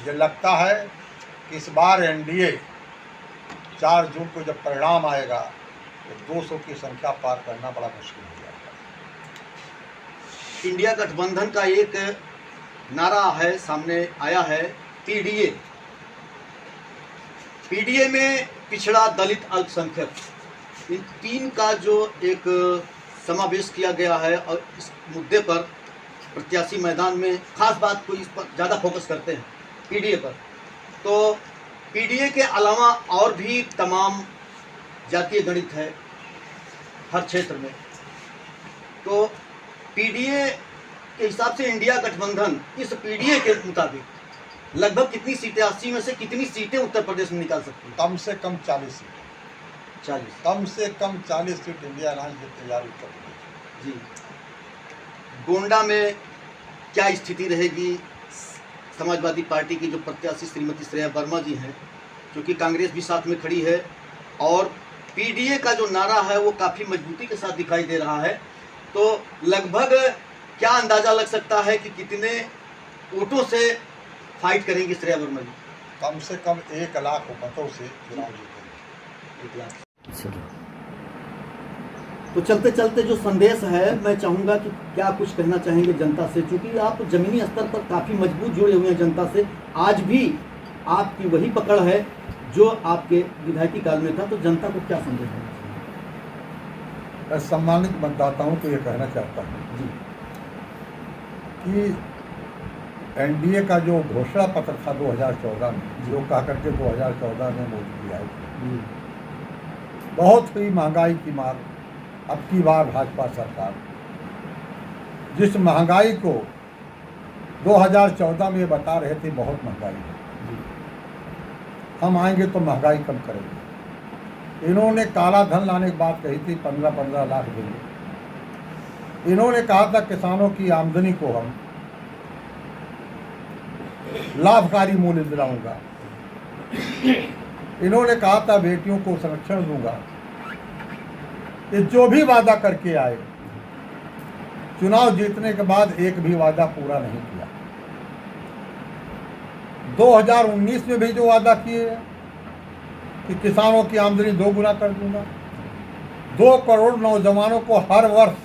मुझे लगता है कि इस बार एनडीए 4 जून को जब परिणाम आएगा तो 200 की संख्या पार करना बड़ा मुश्किल हो जाएगा। इंडिया गठबंधन का एक नारा है, सामने आया है, पीडीए। पीडीए में पिछड़ा, दलित, अल्पसंख्यक, इन 3 का जो एक समावेश किया गया है और इस मुद्दे पर प्रत्याशी मैदान में खास बात को इस पर ज़्यादा फोकस करते हैं, पीडीए पर। तो पीडीए के अलावा और भी तमाम जातीय गणित है हर क्षेत्र में। तो पीडीए के हिसाब से इंडिया गठबंधन इस पीडीए के मुताबिक लगभग कितनी सीटें, 80 में से कितनी सीटें उत्तर प्रदेश में निकाल सकती है? कम से कम 40 सीटें। 40, कम से कम 40 सीट इंडिया अलायंस की तैयारी उत्तर प्रदेश। जी। गोंडा में क्या स्थिति रहेगी? समाजवादी पार्टी की जो प्रत्याशी श्रीमती श्रेया वर्मा जी हैं, क्योंकि कांग्रेस भी साथ में खड़ी है और पीडीए का जो नारा है वो काफ़ी मजबूती के साथ दिखाई दे रहा है। तो लगभग क्या अंदाज़ा लग सकता है कि कितने वोटों से फाइट करेंगी श्रेया वर्मा जी? कम से कम 1 लाख मतों से चुनाव जीतेंगे। 1 लाख। तो चलते चलते जो संदेश है, मैं चाहूँगा कि क्या कुछ कहना चाहेंगे जनता से, क्योंकि आप जमीनी स्तर पर काफ़ी मजबूत जुड़े हुए हैं जनता से। आज भी आपकी वही पकड़ है जो आपके विधायकी काल में था, तो जनता को क्या संदेश देना चाहिए? मैं सम्मानित मतदाताओं को ये कहना चाहता हूँ जी कि एनडीए का जो घोषणा पत्र था 2014 में, जो कहा करके 2014 में मोदी जी आए थे, बहुत हुई महंगाई की मार। अब की बार भाजपा सरकार जिस महंगाई को 2014 में बता रहे थे बहुत महंगाई है, हम आएंगे तो महंगाई कम करेंगे। इन्होंने काला धन लाने की बात कही थी, 15-15 लाख देंगे। इन्होंने कहा था किसानों की आमदनी को हम लाभकारी मूल्य दिलाऊंगा। इन्होंने कहा था बेटियों को संरक्षण दूंगा। ये जो भी वादा करके आए, चुनाव जीतने के बाद एक भी वादा पूरा नहीं किया। 2019 में भी जो वादा किए कि किसानों की आमदनी 2 गुना कर दूंगा, 2 करोड़ नौजवानों को हर वर्ष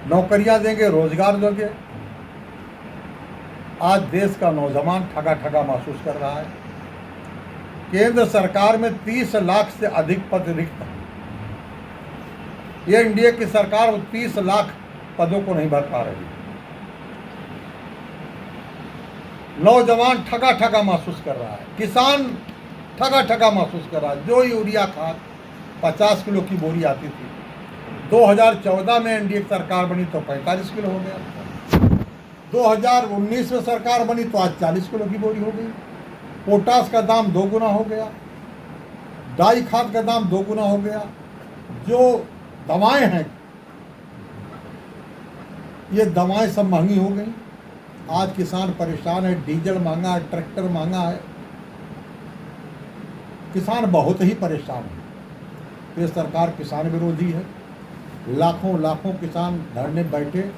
नौकरियां देंगे, रोजगार देंगे। आज देश का नौजवान ठगा ठगा महसूस कर रहा है। केंद्र सरकार में 30 लाख से अधिक पद रिक्त हैं। ये एनडीए की सरकार 30 लाख पदों को नहीं भर पा रही। नौजवान ठगा ठगा महसूस कर रहा है, किसान ठगा ठगा महसूस कर रहा है। जो यूरिया खाद 50 किलो की बोरी आती थी, 2014 में एनडीए सरकार बनी तो 45 किलो हो गया। 2019 में सरकार बनी तो आज 40 किलो की बोरी हो गई। पोटास का दाम 2 गुना हो गया, डाई खाद का दाम 2 गुना हो गया। जो दवाएं हैं, ये दवाएं सब महंगी हो गई। आज किसान परेशान है, डीजल महंगा है, ट्रैक्टर महंगा है, किसान बहुत ही परेशान है। ये सरकार किसान विरोधी है। लाखों लाखों किसान धरने बैठे।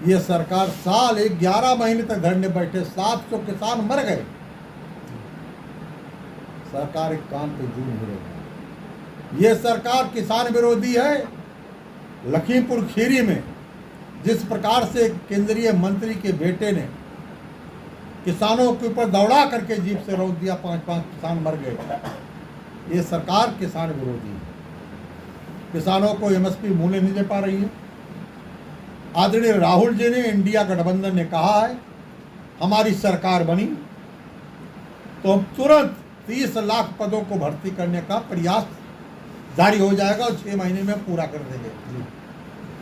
ये सरकार साल 11 महीने तक धरने बैठे, 700 किसान मर गए। सरकार एक कान पे जूं नहीं रही। ये सरकार किसान विरोधी है। लखीमपुर खीरी में जिस प्रकार से केंद्रीय मंत्री के बेटे ने किसानों के ऊपर दौड़ा करके जीप से रोक दिया, 5-5 किसान मर गए। ये सरकार किसान विरोधी है। किसानों को एमएसपी मूल्य नहीं दे पा रही है। आदरणीय राहुल जी ने, इंडिया गठबंधन ने कहा है हमारी सरकार बनी तो हम तुरंत 30 लाख पदों को भर्ती करने का प्रयास जारी हो जाएगा और 6 महीने में पूरा कर देंगे।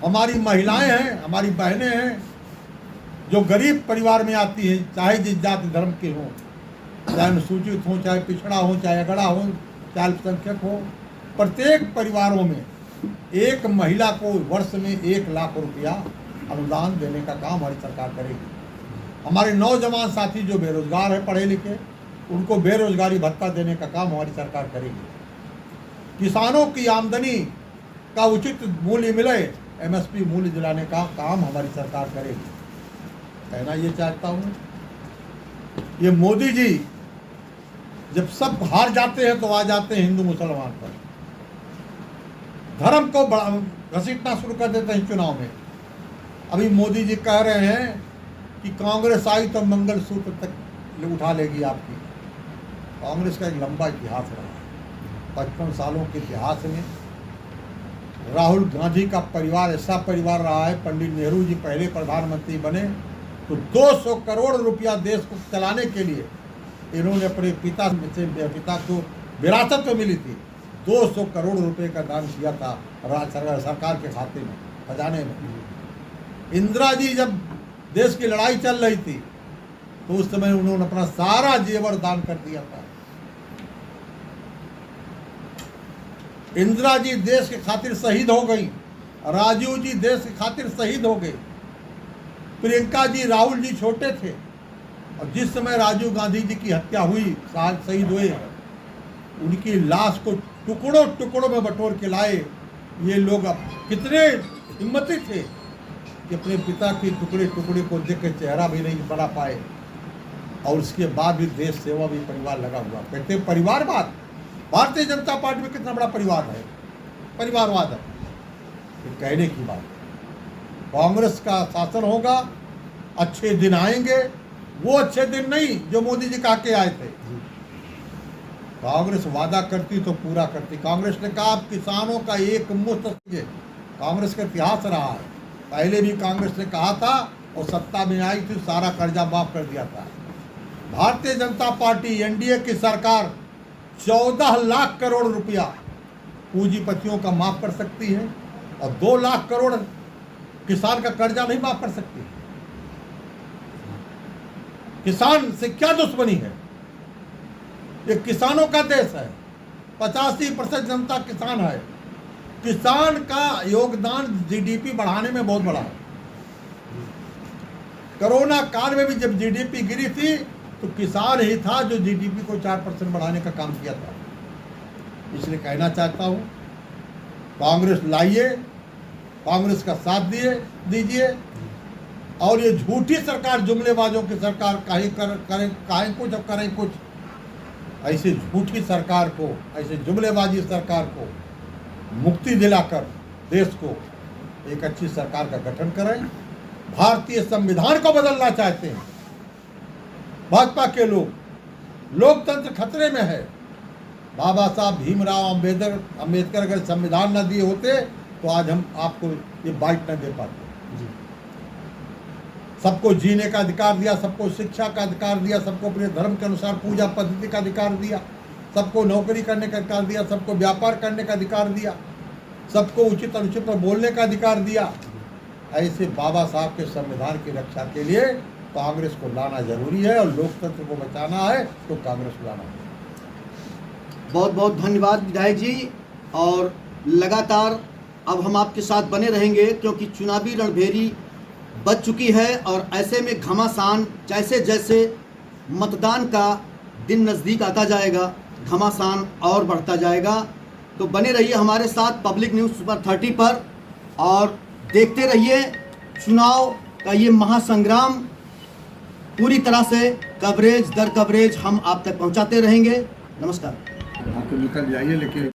हमारी महिलाएं हैं, हमारी बहनें हैं जो गरीब परिवार में आती हैं, चाहे जिस जाति धर्म के हों, चाहे अनुसूचित हों, चाहे पिछड़ा हो, चाहे अगड़ा हो, चाहे अल्पसंख्यक हो, प्रत्येक परिवारों में एक महिला को वर्ष में 1 लाख रुपया अनुदान देने का काम हमारी सरकार करेगी। हमारे नौजवान साथी जो बेरोजगार है, पढ़े लिखे, उनको बेरोजगारी भत्ता देने का काम हमारी सरकार करेगी। किसानों की आमदनी का उचित मूल्य मिले, एमएसपी मूल्य दिलाने का काम हमारी सरकार करेगी। कहना ये चाहता हूँ ये मोदी जी जब सब हार जाते हैं तो आ जाते हैं हिंदू मुसलमान पर, धर्म को घसीटना शुरू कर देते हैं चुनाव में। अभी मोदी जी कह रहे हैं कि कांग्रेस आई तो मंगलसूत्र तक उठा लेगी आपकी। कांग्रेस का एक लंबा इतिहास रहा है, 55 सालों के इतिहास में राहुल गांधी का परिवार ऐसा परिवार रहा है। पंडित नेहरू जी पहले प्रधानमंत्री बने तो 200 करोड़ रुपया देश को चलाने के लिए इन्होंने अपने पिता को विरासत में मिली थी, 200 करोड़ रुपए का दान किया था सरकार के खाते में, खजाने में। इंदिरा जी जब देश की लड़ाई चल रही थी तो उस समय उन्होंने अपना सारा जेवर दान कर दिया था। इंदिरा जी देश के खातिर शहीद हो गई, राजीव जी देश के खातिर शहीद हो गए, प्रियंका जी राहुल जी छोटे थे और जिस समय राजीव गांधी जी की हत्या हुई, शहीद हुए, उनकी लाश को टुकड़ों टुकड़ों में बटोर के लाए। ये लोग अब कितने हिम्मती थे कि अपने पिता की टुकड़े टुकड़े को देख के चेहरा भी नहीं बना पाए, और उसके बाद भी देश सेवा भी परिवार लगा हुआ। कहते परिवारवाद, भारतीय जनता पार्टी में कितना बड़ा परिवार है, परिवारवाद है, ये कहने की बात है। कांग्रेस का शासन होगा, अच्छे दिन आएंगे, वो अच्छे दिन नहीं जो मोदी जी कहा के आए थे। कांग्रेस वादा करती तो पूरा करती। कांग्रेस ने कहा किसानों का एक मुश्त, कांग्रेस का इतिहास रहा है। पहले भी कांग्रेस ने कहा था और सत्ता में आई थी, सारा कर्जा माफ कर दिया था। भारतीय जनता पार्टी एनडीए की सरकार 14 लाख करोड़ रुपया पूंजीपतियों का माफ कर सकती है और 2 लाख करोड़ किसान का कर्जा नहीं माफ कर सकती। किसान से क्या दुश्मनी है? ये किसानों का देश है, 85% जनता किसान है। किसान का योगदान जीडीपी बढ़ाने में बहुत बड़ा है। कोरोना काल में भी जब जीडीपी गिरी थी तो किसान ही था जो जीडीपी को 4% बढ़ाने का काम किया था। इसलिए कहना चाहता हूं, कांग्रेस लाइए, कांग्रेस का साथ दीजिए और ये झूठी सरकार, जुमलेबाजों की सरकार कहें कुछ और करें कुछ, ऐसे झूठी सरकार को, ऐसे जुमलेबाजी सरकार को मुक्ति दिलाकर देश को एक अच्छी सरकार का गठन करें। भारतीय संविधान को बदलना चाहते हैं भाजपा के लोग, लोकतंत्र खतरे में है। बाबा साहब भीमराव अंबेडकर अगर संविधान न दिए होते तो आज हम आपको ये बाइट न दे पाते। सबको जीने का अधिकार दिया, सबको शिक्षा का अधिकार दिया, सबको अपने धर्म के अनुसार पूजा पद्धति का अधिकार दिया, सबको नौकरी करने का अधिकार दिया, सबको व्यापार करने का अधिकार दिया, सबको उचित अनुचित पर बोलने का अधिकार दिया। ऐसे बाबा साहब के संविधान की रक्षा के लिए कांग्रेस को लाना जरूरी है और लोकतंत्र को बचाना है तो कांग्रेस को लाना है। बहुत बहुत धन्यवाद विधायक जी, और लगातार अब हम आपके साथ बने रहेंगे क्योंकि चुनावी रणभेरी बच चुकी है और ऐसे में घमासान जैसे जैसे मतदान का दिन नज़दीक आता जाएगा घमासान और बढ़ता जाएगा। तो बने रहिए हमारे साथ पब्लिक न्यूज़ सुपर 30 पर और देखते रहिए चुनाव का ये महासंग्राम। पूरी तरह से कवरेज दर कवरेज हम आप तक पहुंचाते रहेंगे। नमस्कार। आप तो निकल जाइए लेकिन